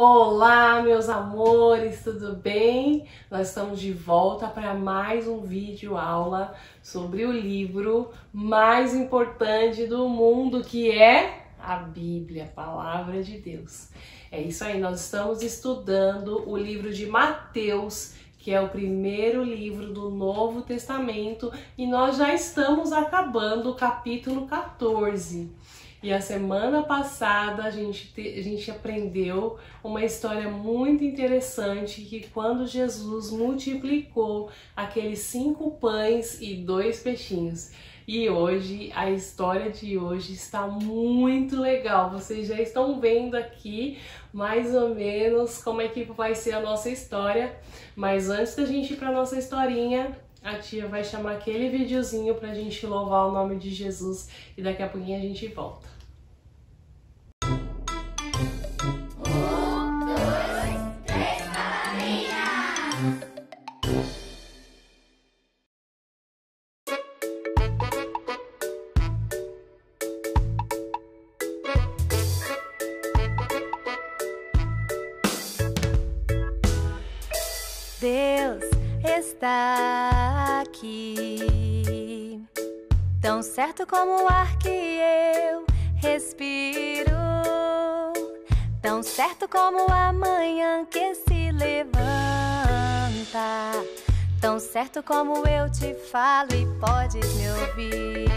Olá, meus amores, tudo bem? Nós estamos de volta para mais um vídeo aula sobre o livro mais importante do mundo, que é a Bíblia, a Palavra de Deus. É isso aí, nós estamos estudando o livro de Mateus, que é o primeiro livro do Novo Testamento, e nós já estamos acabando o capítulo 14. E a semana passada a gente aprendeu uma história muito interessante, que quando Jesus multiplicou aqueles 5 pães e 2 peixinhos. E hoje, a história de hoje está muito legal. Vocês já estão vendo aqui mais ou menos como é que vai ser a nossa história. Mas antes da gente ir para a nossa historinha, a tia vai chamar aquele videozinho pra gente louvar o nome de Jesus e daqui a pouquinho a gente volta. Deus está aqui, tão certo como o ar que eu respiro, tão certo como a manhã que se levanta, tão certo como eu te falo e podes me ouvir.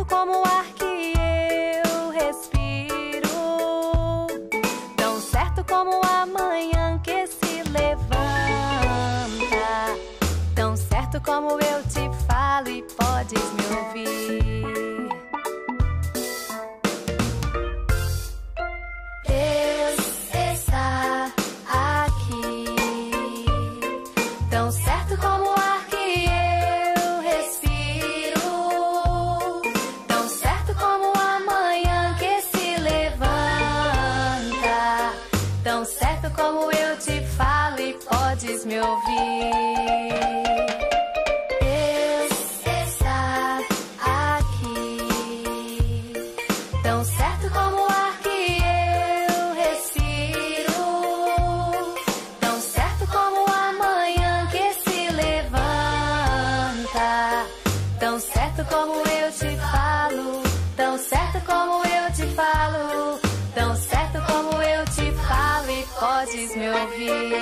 Como o ar que eu respiro, tão certo como a manhã que se levanta, tão certo como eu te falo e podes me ouvir. Deus está aqui, tão certo como o ar que eu respiro, tão certo como a manhã que se levanta, tão certo como eu te falo e podes me ouvir. Deus está aqui, tão certo como o ar que eu respiro, tão certo como a manhã que se levanta, tão certo como eu te falo, tão certo como eu te falo, tão certo como eu te falo e podes me ouvir.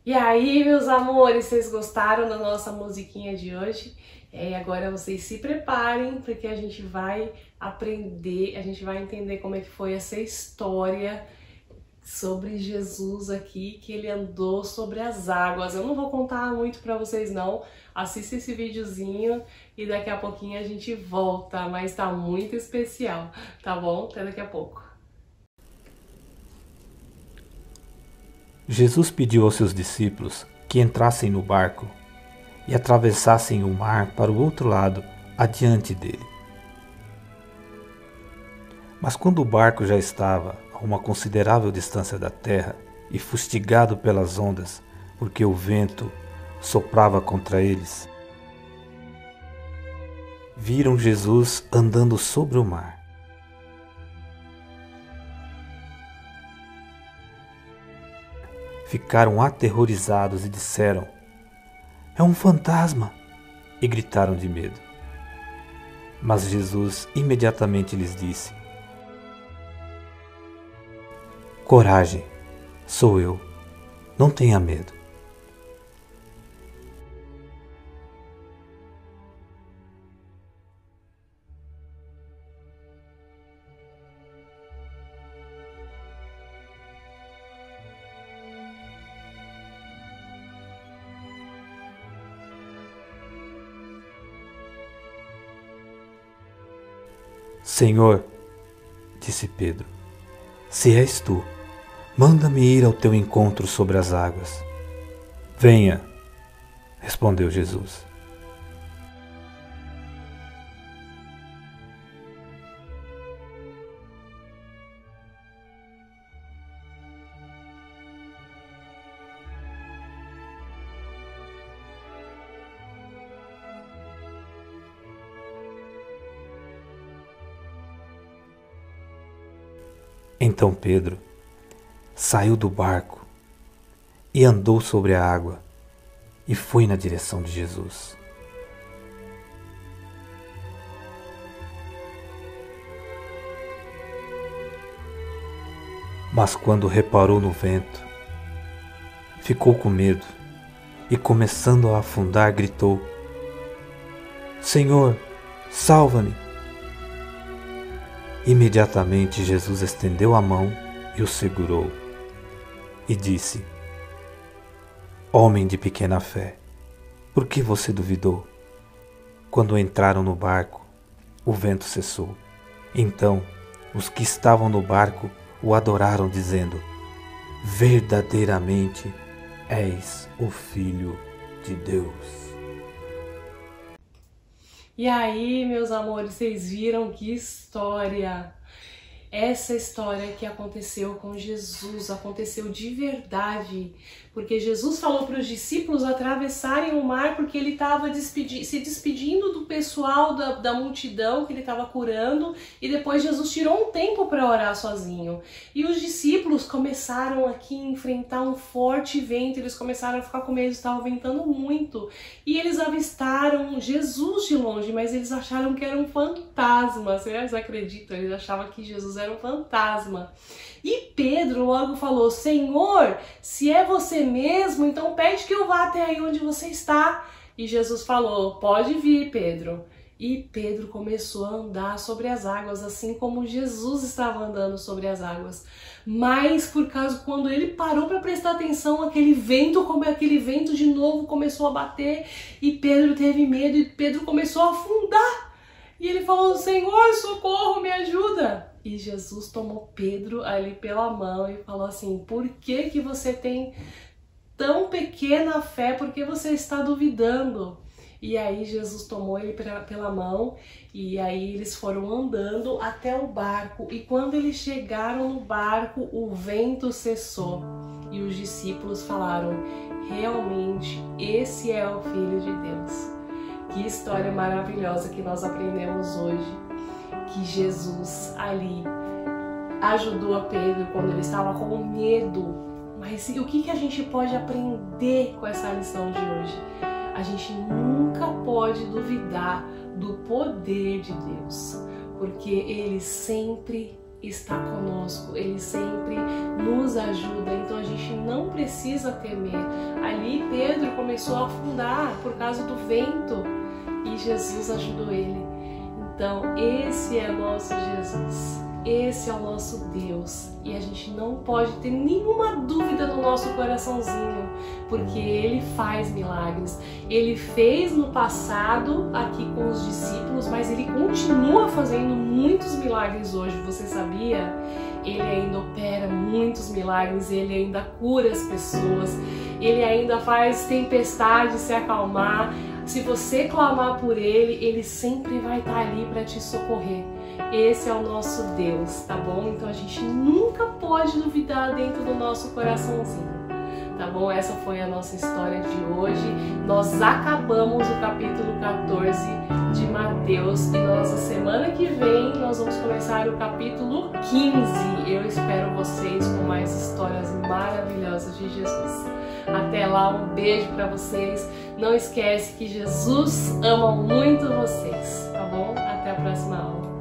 E aí, meus amores, vocês gostaram da nossa musiquinha de hoje? Agora vocês se preparem, porque a gente vai aprender, a gente vai entender como é que foi essa história sobre Jesus aqui, que ele andou sobre as águas. Eu não vou contar muito pra vocês não, assista esse videozinho e daqui a pouquinho a gente volta, mas tá muito especial, tá bom? Até daqui a pouco. Jesus pediu aos seus discípulos que entrassem no barco e atravessassem o mar para o outro lado, adiante dele. Mas quando o barco já estava a uma considerável distância da terra e fustigado pelas ondas, porque o vento soprava contra eles, viram Jesus andando sobre o mar. Ficaram aterrorizados e disseram: "É um fantasma!" e gritaram de medo. Mas Jesus imediatamente lhes disse: "Coragem, sou eu, não tenha medo." Senhor, disse Pedro, se és tu, manda-me ir ao teu encontro sobre as águas. Venha, respondeu Jesus. Então Pedro saiu do barco e andou sobre a água e foi na direção de Jesus. Mas quando reparou no vento, ficou com medo e, começando a afundar, gritou: Senhor, salva-me! Imediatamente Jesus estendeu a mão e o segurou e disse: Homem de pequena fé, por que você duvidou? Quando entraram no barco, o vento cessou. Então os que estavam no barco o adoraram, dizendo: Verdadeiramente és o Filho de Deus. E aí, meus amores, vocês viram que história? Essa história que aconteceu com Jesus, aconteceu de verdade, porque Jesus falou para os discípulos atravessarem o mar porque ele estava se despedindo do pessoal da multidão que ele estava curando, e depois Jesus tirou um tempo para orar sozinho. E os discípulos começaram aqui a enfrentar um forte vento, eles começaram a ficar com medo, estava ventando muito, e eles avistaram Jesus de longe, mas eles acharam que era um fantasma. Vocês acreditam? Eles achavam que Jesus era um fantasma. E Pedro logo falou: Senhor, se é você mesmo, então pede que eu vá até aí onde você está. E Jesus falou: pode vir, Pedro. E Pedro começou a andar sobre as águas, assim como Jesus estava andando sobre as águas. Mas por causa, quando ele parou para prestar atenção, aquele vento de novo começou a bater, e Pedro teve medo, e Pedro começou a afundar. E ele falou: Senhor, socorro, me ajuda. E Jesus tomou Pedro ali pela mão e falou assim: por que você tem tão pequena fé? Por que você está duvidando? E aí Jesus tomou ele pela mão, e aí eles foram andando até o barco. E quando eles chegaram no barco, o vento cessou. E os discípulos falaram: realmente, esse é o Filho de Deus. Que história maravilhosa que nós aprendemos hoje. Que Jesus ali ajudou a Pedro quando ele estava com medo. Mas o que a gente pode aprender com essa lição de hoje? A gente nunca pode duvidar do poder de Deus, porque Ele sempre está conosco, Ele sempre nos ajuda, então a gente não precisa temer. Ali Pedro começou a afundar por causa do vento e Jesus ajudou ele. Então esse é o nosso Jesus, esse é o nosso Deus, e a gente não pode ter nenhuma dúvida no nosso coraçãozinho, porque Ele faz milagres. Ele fez no passado aqui com os discípulos, mas Ele continua fazendo muitos milagres hoje, você sabia? Ele ainda opera muitos milagres, Ele ainda cura as pessoas, Ele ainda faz tempestade se acalmar. Se você clamar por Ele, Ele sempre vai estar ali para te socorrer. Esse é o nosso Deus, tá bom? Então a gente nunca pode duvidar dentro do nosso coraçãozinho, tá bom? Essa foi a nossa história de hoje. Nós acabamos o capítulo 14 de Mateus e na nossa semana que vem nós vamos começar o capítulo 15. Eu espero vocês com mais histórias maravilhosas de Jesus. Até lá, um beijo para vocês. Não esquece que Jesus ama muito vocês, tá bom? Até a próxima aula.